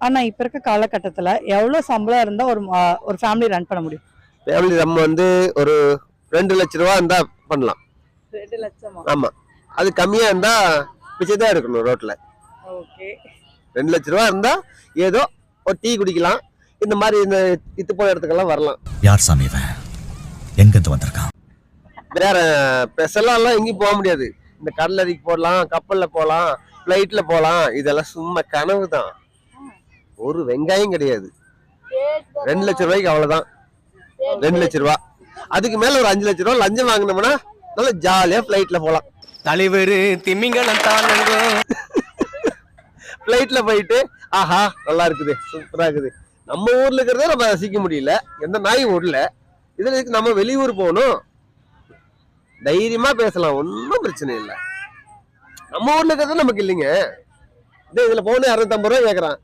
ஆனா இப்ப இருக்க காலகட்டத்துல எவ்வளவு சம்பளம் இருந்தா ஒரு ஃபேமிலி ரன் பண்ண முடியும்? ஃபேமிலி நம்ம வந்து ஒரு 2 லட்ச ரூபா இருந்தா பண்ணலாம். 2 லட்சமா? ஆமா. அது கம்மியா இருந்தா பிச்சைதான் எடுக்கணும் ரோட்ல. ஓகே. 2 லட்ச ரூபா இருந்தா ஏதோ ஒரு டீ குடிக்கலாம். இந்த மாதிரி இந்த இத்து போன இடத்துக்கெல்லாம் வரலாம். யார் சாமி இவன்? எங்க இருந்து வந்திருக்கான்? வேற ஸ்பெஷலாலாம் எங்கேயும் போக முடியாது. இந்த கடலரிக்கு போடலாம், கப்பல்ல போகலாம், பிளைட்ல போகலாம். இதெல்லாம் சும்மா கனவு தான். ஒரு வெங்காயம் கிடையாது. 2 லட்ச ரூபாய்க்கு அவ்வளவுதான். 2 லட்ச ரூபா. அதுக்கு மேல ஒரு 5 லட்ச ரூபா லஞ்சம் வாங்கினோம்னா நல்லா ஜாலியா பிளைட்ல போலாம். தலைவர் திமிங்கலம் தானுங்க. பிளைட்ல போயிட்டு ஆஹா நல்லா இருக்குது, சூப்பரா இருக்குது. நம்ம ஊர்ல இருக்கிறத நம்ம ரசிக்க முடியல, எந்த நாயும் விடல. இதுல இதுக்கு நம்ம வெளியூர் போகணும். தைரியமா பேசலாம், ஒன்றும் பிரச்சனை இல்லை. நம்ம ஊர்ல இருக்கிறது நமக்கு இல்லைங்க. இதுல போகணும் 250 ரூபாய் கேட்கறான்.